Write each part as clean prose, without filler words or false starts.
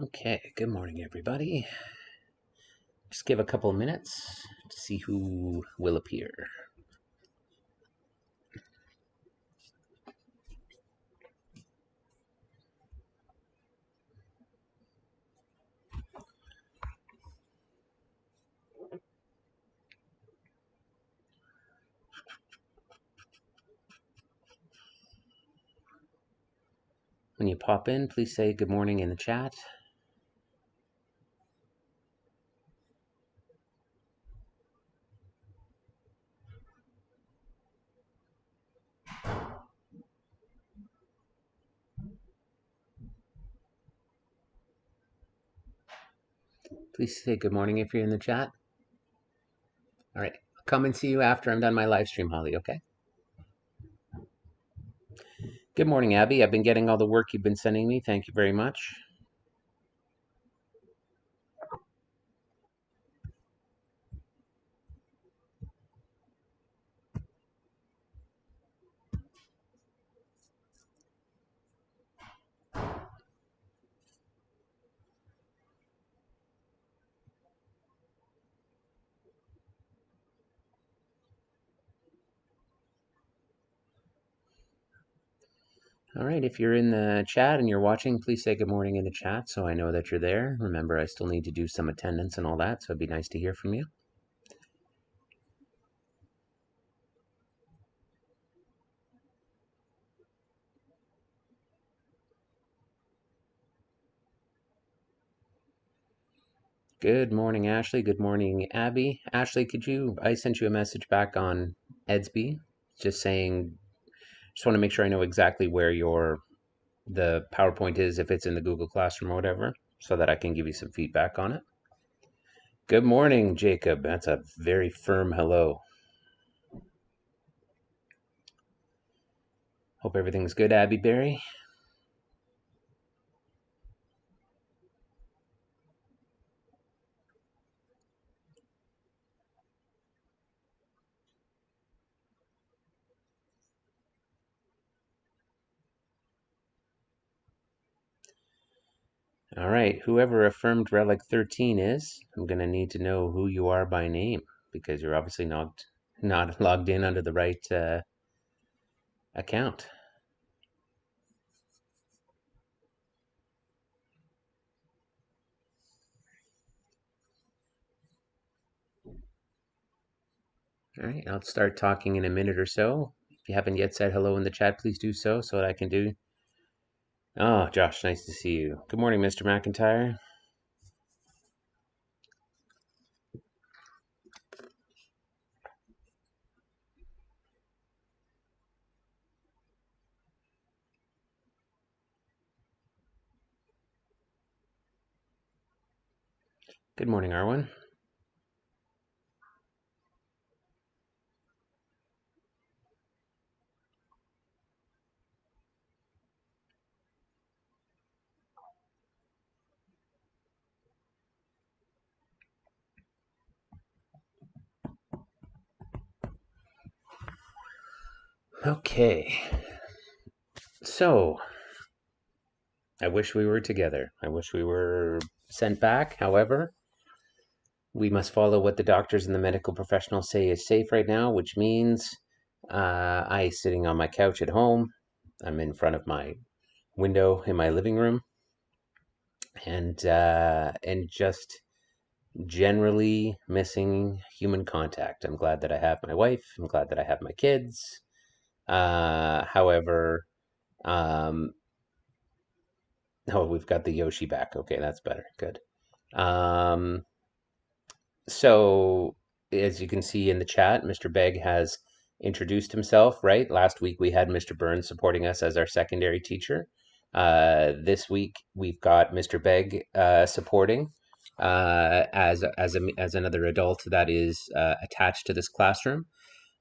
Okay, good morning, everybody. Just give a couple of minutes to see who will appear. When you pop in, please say good morning in the chat. Please say good morning if you're in the chat. All right, I'll come and see you after I'm done my live stream, Holly, okay? Good morning, Abby. I've been getting all the work you've been sending me. Thank you very much. All right, if you're in the chat and you're watching, please say good morning in the chat so I know that you're there. Remember, I still need to do some attendance and all that, so it'd be nice to hear from you. Good morning, Ashley. Good morning, Abby. Ashley, I sent you a message back on Edsby, just saying, just want to make sure I know exactly where the PowerPoint is, if it's in the Google Classroom or whatever, so that I can give you some feedback on it. Good morning, Jacob. That's a very firm hello. Hope everything's good, Abby Berry. All right, whoever affirmed Relic 13 is, I'm going to need to know who you are by name, because you're obviously not logged in under the right account. All right, I'll start talking in a minute or so. If you haven't yet said hello in the chat, please do so that I can do. Oh, Josh, nice to see you. Good morning, Mr. McIntyre. Good morning, Arwen. Okay, so I wish we were together. I wish we were sent back. However, we must follow what the doctors and the medical professionals say is safe right now, which means I sitting on my couch at home. I'm in front of my window in my living room, and just generally missing human contact. I'm glad that I have my wife. I'm glad that I have my kids. However, um, oh, we've got the Yoshi back. Okay, that's better. Good. Um, so as you can see in the chat, Mr. Begg has introduced himself, right? Last week we had Mr. Burns supporting us as our secondary teacher. This week we've got Mr. Begg supporting as another adult that is attached to this classroom.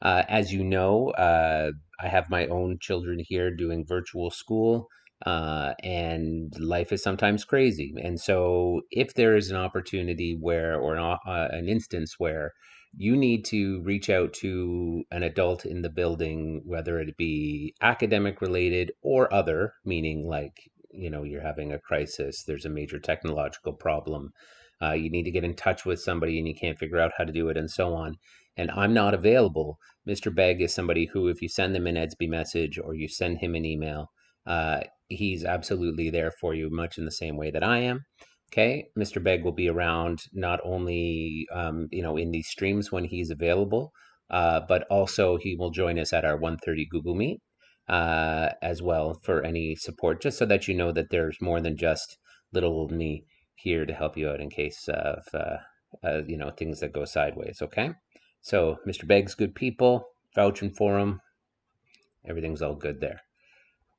As you know, I have my own children here doing virtual school, and life is sometimes crazy. And so, if there is an opportunity an instance where you need to reach out to an adult in the building, whether it be academic related or other, meaning like you're having a crisis, there's a major technological problem, you need to get in touch with somebody and you can't figure out how to do it, and so on, and I'm not available. Mr. Begg is somebody who, if you send them an Edsby message or you send him an email, he's absolutely there for you, much in the same way that I am. Okay, Mr. Begg will be around not only in these streams when he's available, but also he will join us at our 1:30 Google Meet as well for any support, just so that you know that there's more than just little old me here to help you out in case of things that go sideways. Okay, so Mr. Begg's good people, vouching for him, everything's all good there.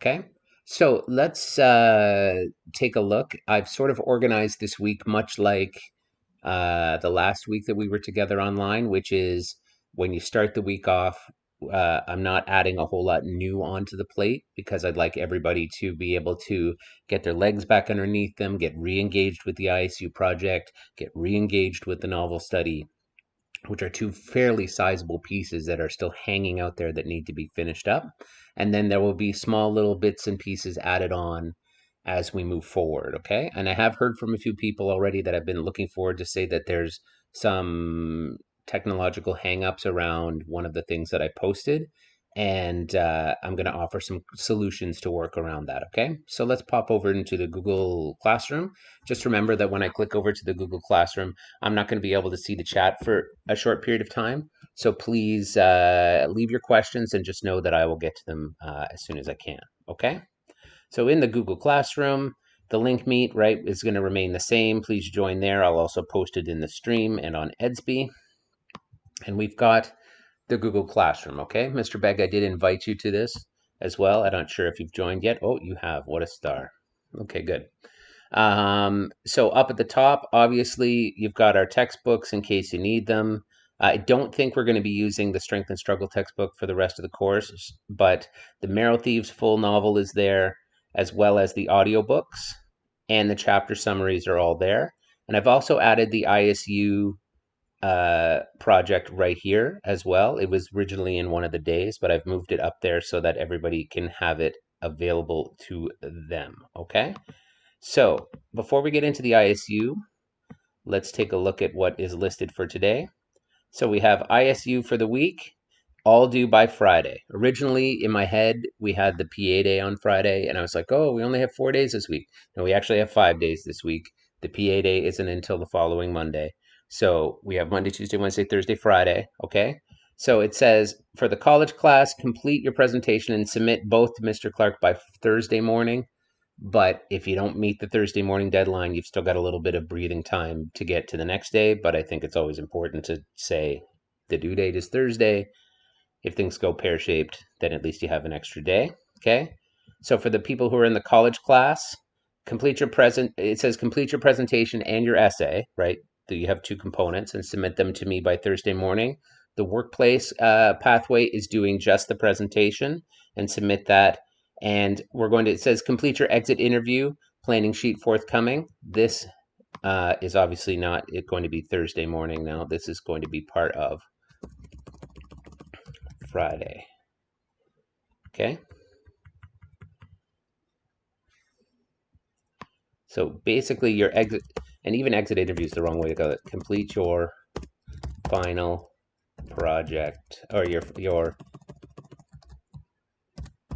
Okay, so let's take a look. I've sort of organized this week much like the last week that we were together online, which is when you start the week off, I'm not adding a whole lot new onto the plate because I'd like everybody to be able to get their legs back underneath them, get re-engaged with the ISU project, get re-engaged with the novel study, which are two fairly sizable pieces that are still hanging out there that need to be finished up. And then there will be small little bits and pieces added on as we move forward. Okay. And I have heard from a few people already that have been looking forward to say that there's some technological hangups around one of the things that I posted. And I'm going to offer some solutions to work around that. Okay. So let's pop over into the Google Classroom. Just remember that when I click over to the Google Classroom, I'm not going to be able to see the chat for a short period of time. So please leave your questions and just know that I will get to them as soon as I can. Okay? So in the Google Classroom, the link meet, right, is going to remain the same. Please join there. I'll also post it in the stream and on Edsby. And we've got the Google Classroom, okay? Mr. Begg, I did invite you to this as well. I'm not sure if you've joined yet. Oh, you have. What a star. Okay, good. So up at the top, obviously, you've got our textbooks in case you need them. I don't think we're going to be using the Strength and Struggle textbook for the rest of the course, but the Marrow Thieves full novel is there, as well as the audiobooks, and the chapter summaries are all there. And I've also added the ISU project right here as well. It was originally in one of the days, but I've moved it up there so that everybody can have it available to them. Okay? So before we get into the ISU, let's take a look at what is listed for today. So we have ISU for the week, all due by Friday. Originally, in my head, we had the PA day on Friday, and I was like, oh, we only have 4 days this week. No, we actually have 5 days this week. The PA day isn't until the following Monday. So we have Monday, Tuesday, Wednesday, Thursday, Friday, okay? So it says, for the college class, complete your presentation and submit both to Mr. Clark by Thursday morning. But if you don't meet the Thursday morning deadline, you've still got a little bit of breathing time to get to the next day. But I think it's always important to say the due date is Thursday. If things go pear-shaped, then at least you have an extra day. Okay. So for the people who are in the college class, it says complete your presentation and your essay, right? So you have two components and submit them to me by Thursday morning. The workplace pathway is doing just the presentation and submit that. And it says complete your exit interview, planning sheet forthcoming. This is obviously not going to be Thursday morning now. This is going to be part of Friday. Okay. So basically your exit, and even exit interview is the wrong way to go. Complete your final project, or your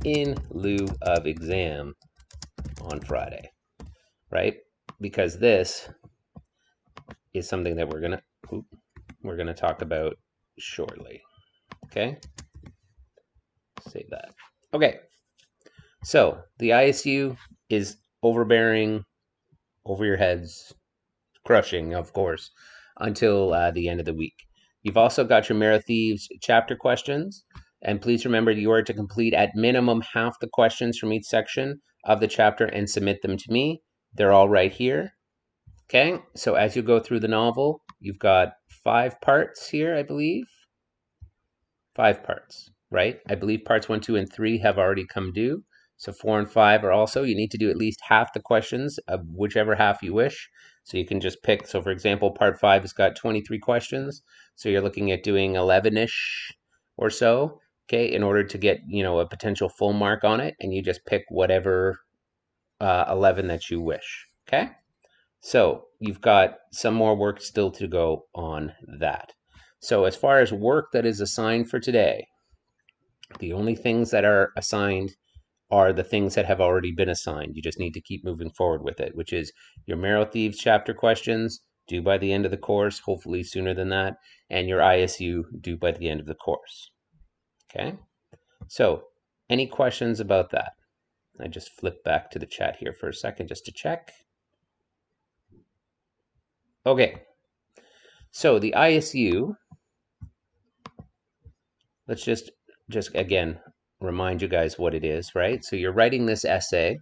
in lieu of exam on Friday, right? Because this is something that we're gonna talk about shortly. Okay, save that. Okay, so the ISU is overbearing, over your heads, crushing, of course, until the end of the week. You've also got your Marrow Thieves chapter questions. And please remember, you are to complete at minimum half the questions from each section of the chapter and submit them to me. They're all right here. Okay, so as you go through the novel, you've got 5 parts here, I believe. 5 parts, right? I believe parts 1, 2, and 3 have already come due. So 4 and 5 are also, you need to do at least half the questions of whichever half you wish. So you can just pick, so for example, part 5 has got 23 questions. So you're looking at doing 11-ish or so, okay, in order to get, a potential full mark on it. And you just pick whatever 11 that you wish. Okay? So you've got some more work still to go on that. So as far as work that is assigned for today, the only things that are assigned are the things that have already been assigned. You just need to keep moving forward with it, which is your Marrow Thieves chapter questions due by the end of the course, hopefully sooner than that, and your ISU due by the end of the course. Okay? So, any questions about that? I just flip back to the chat here for a second just to check. Okay. So, the ISU, let's just again remind you guys what it is, right? So, you're writing this essay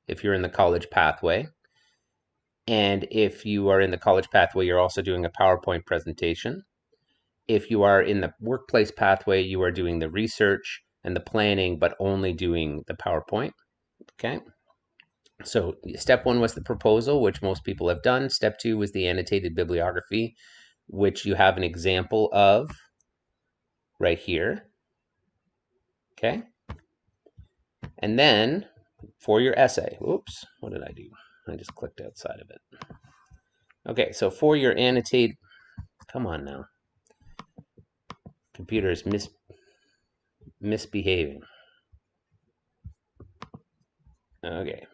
if you're in the college pathway. And if you are in the college pathway, you're also doing a PowerPoint presentation. If you are in the workplace pathway, you are doing the research and the planning, but only doing the PowerPoint. Okay. So step 1 was the proposal, which most people have done. Step 2 was the annotated bibliography, which you have an example of right here. Okay. And then for your essay, oops, what did I do? I just clicked outside of it. Okay, so for your annotated, come on now. Computer is misbehaving. Okay.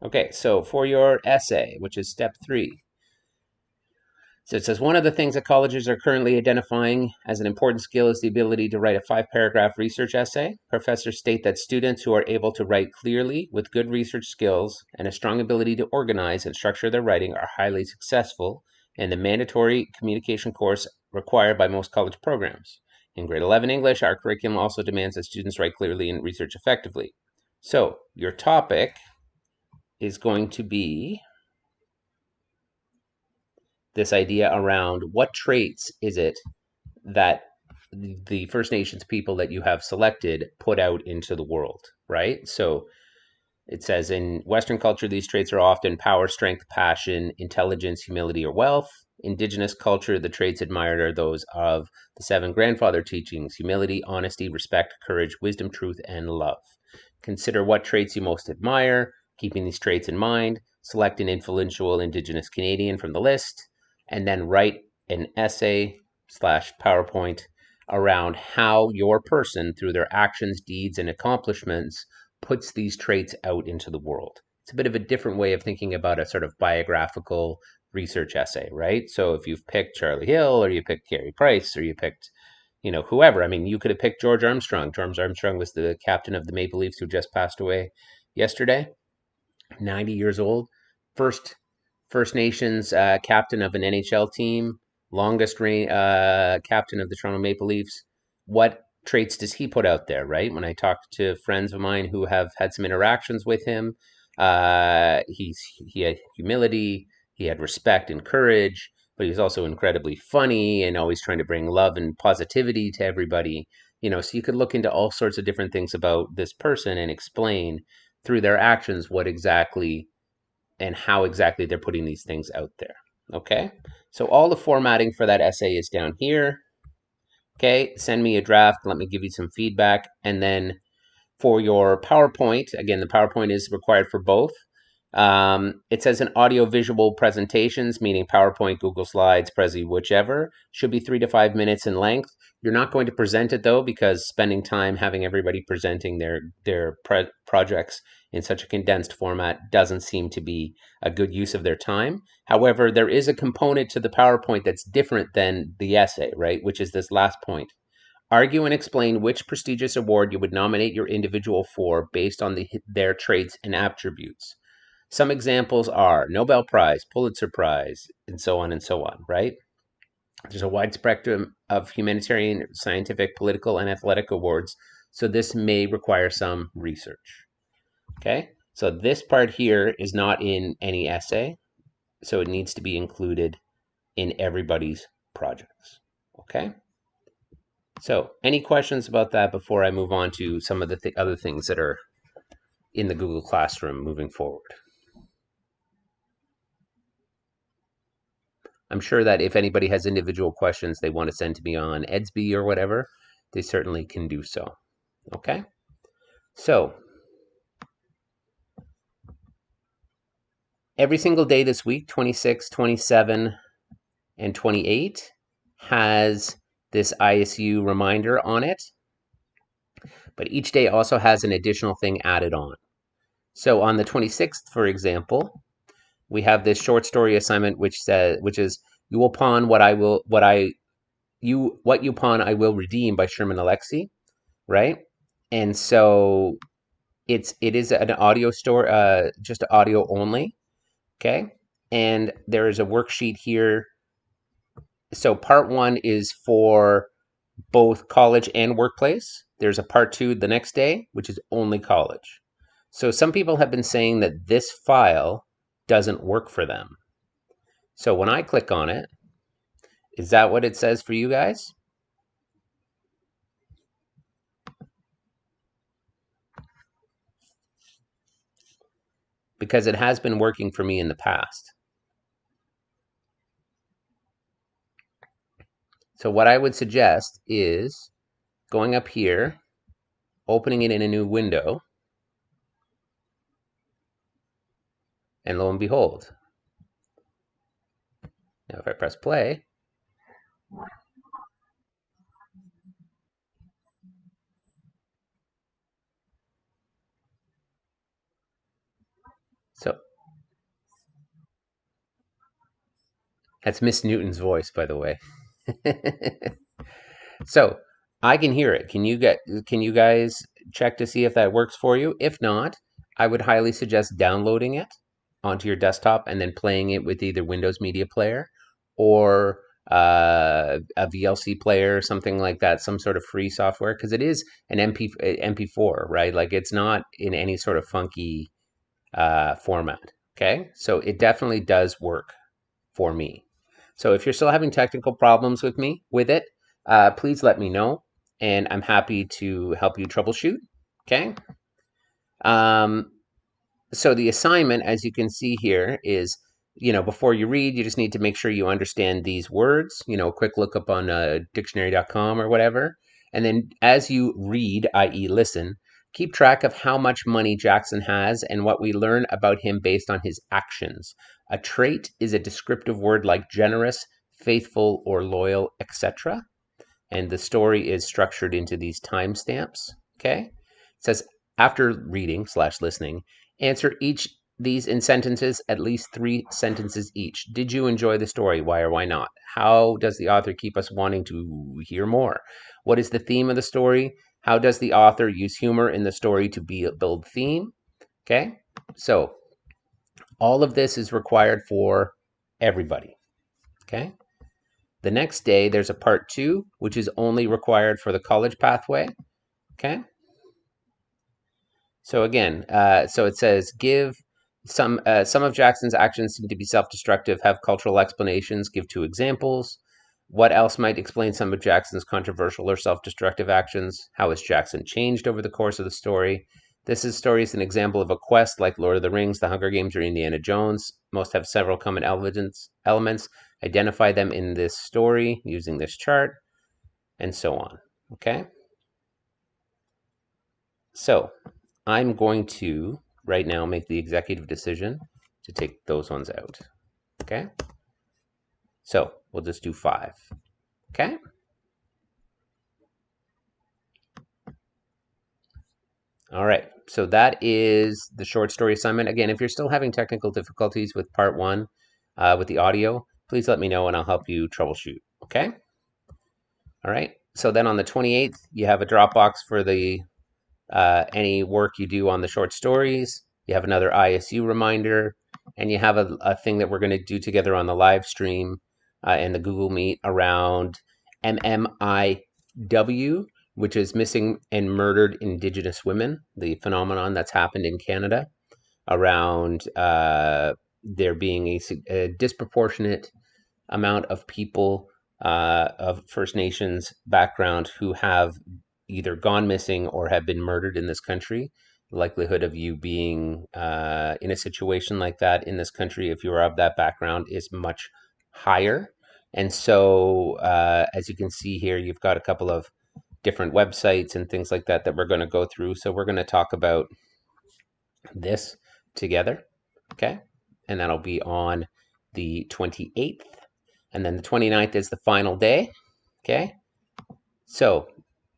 Okay, so for your essay, which is step 3, so it says one of the things that colleges are currently identifying as an important skill is the ability to write a 5-paragraph research essay. Professors state that students who are able to write clearly with good research skills and a strong ability to organize and structure their writing are highly successful in the mandatory communication course required by most college programs. In grade 11 English, our curriculum also demands that students write clearly and research effectively. So your topic is going to be this idea around what traits is it that the First Nations people that you have selected put out into the world, right? So it says in Western culture, these traits are often power, strength, passion, intelligence, humility, or wealth. Indigenous culture, the traits admired are those of the 7 grandfather teachings: humility, honesty, respect, courage, wisdom, truth, and love. Consider what traits you most admire. Keeping these traits in mind, select an influential Indigenous Canadian from the list, and then write an essay / PowerPoint around how your person, through their actions, deeds, and accomplishments, puts these traits out into the world. It's a bit of a different way of thinking about a sort of biographical research essay, right? So if you've picked Charlie Hill or you picked Carey Price or you picked, whoever. I mean, you could have picked George Armstrong. George Armstrong was the captain of the Maple Leafs who just passed away yesterday, 90 years old. First Nations captain of an NHL team, longest reign captain of the Toronto Maple Leafs. What traits does he put out there, right? When I talk to friends of mine who have had some interactions with him, he had humility, he had respect and courage, but he was also incredibly funny and always trying to bring love and positivity to everybody. So you could look into all sorts of different things about this person and explain through their actions what exactly and how exactly they're putting these things out there. Okay, so all the formatting for that essay is down here. Okay, send me a draft, let me give you some feedback, and then for your PowerPoint, again, the PowerPoint is required for both. It says an audio-visual presentations, meaning PowerPoint, Google Slides, Prezi, whichever, should be 3 to 5 minutes in length. You're not going to present it, though, because spending time having everybody presenting their projects in such a condensed format doesn't seem to be a good use of their time. However, there is a component to the PowerPoint that's different than the essay, right, which is this last point. Argue and explain which prestigious award you would nominate your individual for based on their traits and attributes. Some examples are Nobel Prize, Pulitzer Prize, and so on, right? There's a wide spectrum of humanitarian, scientific, political, and athletic awards, so this may require some research. Okay, so this part here is not in any essay, so it needs to be included in everybody's projects. Okay, so any questions about that before I move on to some of the other things that are in the Google Classroom moving forward? I'm sure that if anybody has individual questions they want to send to me on Edsby or whatever, they certainly can do so. Okay, so Every single day this week, 26, 27, and 28, has this ISU reminder on it, but each day also has an additional thing added on. So on the 26th, for example, we have this short story assignment which is you will pawn what you pawn I will redeem by Sherman Alexie, right? And so it is an audio store, just audio only, okay? And there is a worksheet here. So part one is for both college and workplace. There's a part two the next day, which is only college. So some people have been saying that this file doesn't work for them. So when I click on it, is that what it says for you guys? Because it has been working for me in the past. So what I would suggest is going up here, opening it in a new window, and lo and behold. Now if I press play, so that's Miss Newton's voice, by the way. So I can hear it. Can you guys check to see if that works for you? If not, I would highly suggest downloading it onto your desktop and then playing it with either Windows Media Player or a VLC player or something like that, some sort of free software, because it is an MP4, right? Like it's not in any sort of funky format. Okay, so it definitely does work for me. So if you're still having technical problems with it, please let me know, and I'm happy to help you troubleshoot. Okay. Um, so the assignment, as you can see here, is before you read, you just need to make sure you understand these words. A quick look up on dictionary.com or whatever, and then as you read, i.e., listen, keep track of how much money Jackson has and what we learn about him based on his actions. A trait is a descriptive word like generous, faithful, or loyal, etc. And the story is structured into these timestamps. Okay, it says after reading slash listening, answer each these in sentences, at least 3 sentences each. Did you enjoy the story? Why or why not? How does the author keep us wanting to hear more? What is the theme of the story? How does the author use humor in the story to build theme? Okay, so all of this is required for everybody. Okay. The next day, there's a part two, which is only required for the college pathway. Okay. So again, so it says give some of Jackson's actions seem to be self-destructive, have cultural explanations, give 2 examples. What else might explain some of Jackson's controversial or self-destructive actions? How has Jackson changed over the course of the story? Story is an example of a quest like Lord of the Rings, The Hunger Games, or Indiana Jones. Most have several common elements. Identify them in this story using this chart, and so on. Okay? So I'm going to right now make the executive decision to take those ones out. Okay? So we'll just do 5. Okay? All right. So that is the short story assignment. Again, if you're still having technical difficulties with part 1 with the audio, please let me know and I'll help you troubleshoot. Okay? All right. So then on the 28th, you have a Dropbox for the any work you do on the short stories. You have another ISU reminder, and you have a thing that we're going to do together on the live stream and the Google Meet around MMIW, which is Missing and Murdered Indigenous Women, the phenomenon that's happened in Canada around there being a disproportionate amount of people of First Nations background who have either gone missing or have been murdered in this country. The likelihood of you being in a situation like that in this country, if you are of that background, is much higher. And so, as you can see here, you've got a couple of different websites and things like that that we're going to go through. So we're going to talk about this together. Okay. and that'll be on the 28th. And then the 29th is the final day. Okay. So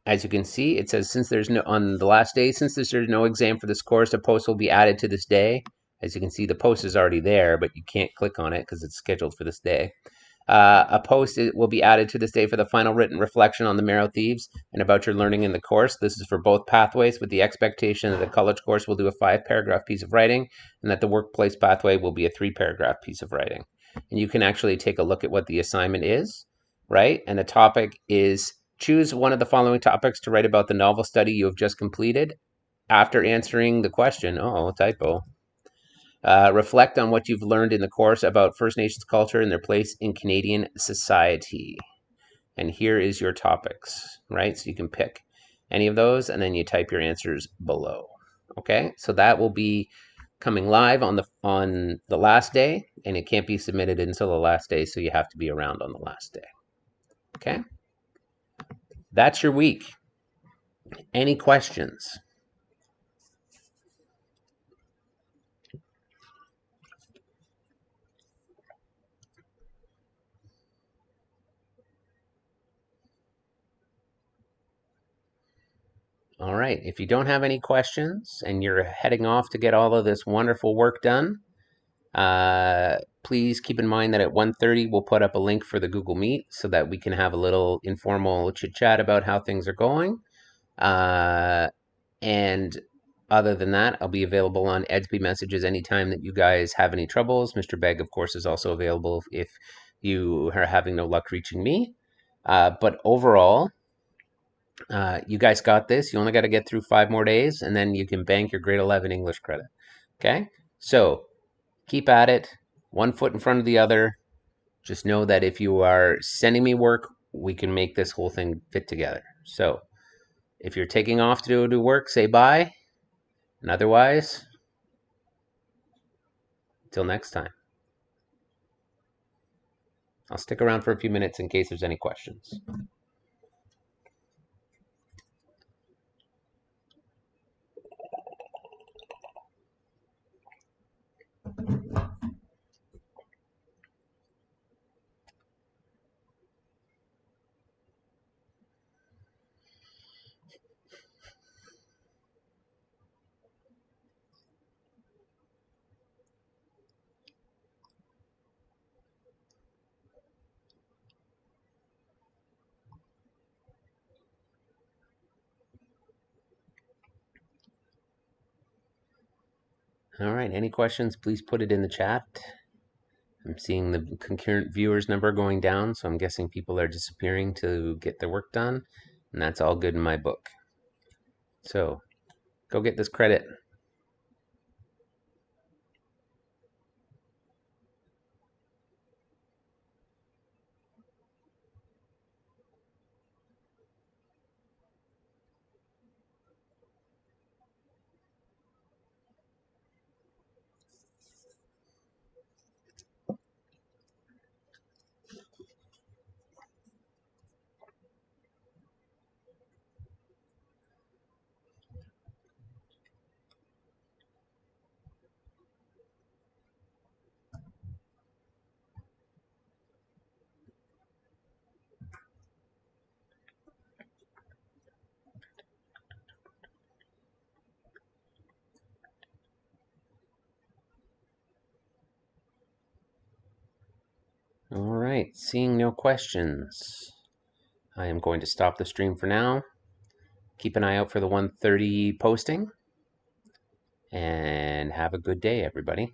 as you can see, it says since there's no on the last day, since there's no exam for this course, a post will be added to this day. As you can see, the post is already there, but you can't click on it because it's scheduled for this day. A post will be added to this day for the final written reflection on the Marrow Thieves and about your learning in the course. This is for both pathways with the expectation that the college course will do a 5-paragraph piece of writing and that the workplace pathway will be a 3-paragraph piece of writing. And you can actually take a look at what the assignment is, right? And the topic is choose one of the following topics to write about the novel study you have just completed. After answering the question, oh, typo, reflect on what you've learned in the course about First Nations culture and their place in Canadian society. And here is your topics, right? So you can pick any of those and then you type your answers below. Okay, so that will be coming live on the last day, and it can't be submitted until the last day, so you have to be around on the last day. Okay, that's your week. Any questions? All right, if you don't have any questions and you're heading off to get all of this wonderful work done, please keep in mind that at 1:30 we'll put up a link for the Google Meet so that we can have a little informal chit chat about how things are going. And other than that, I'll be available on Edsby messages anytime that you guys have any troubles. Mr. Begg, of course, is also available if you are having no luck reaching me. But overall, you guys got this. You only got to get through 5 more days, and then you can bank your grade 11 English credit. Okay? So keep at it, one foot in front of the other. Just know that if you are sending me work, we can make this whole thing fit together. So if you're taking off to do work, say bye. And otherwise, till next time. I'll stick around for a few minutes in case there's any questions. All right, any questions, please put it in the chat. I'm seeing the concurrent viewers number going down, so I'm guessing people are disappearing to get their work done, and that's all good in my book. So go get this credit. All right, seeing no questions, I am going to stop the stream for now. Keep an eye out for the 1:30 posting, and have a good day, everybody.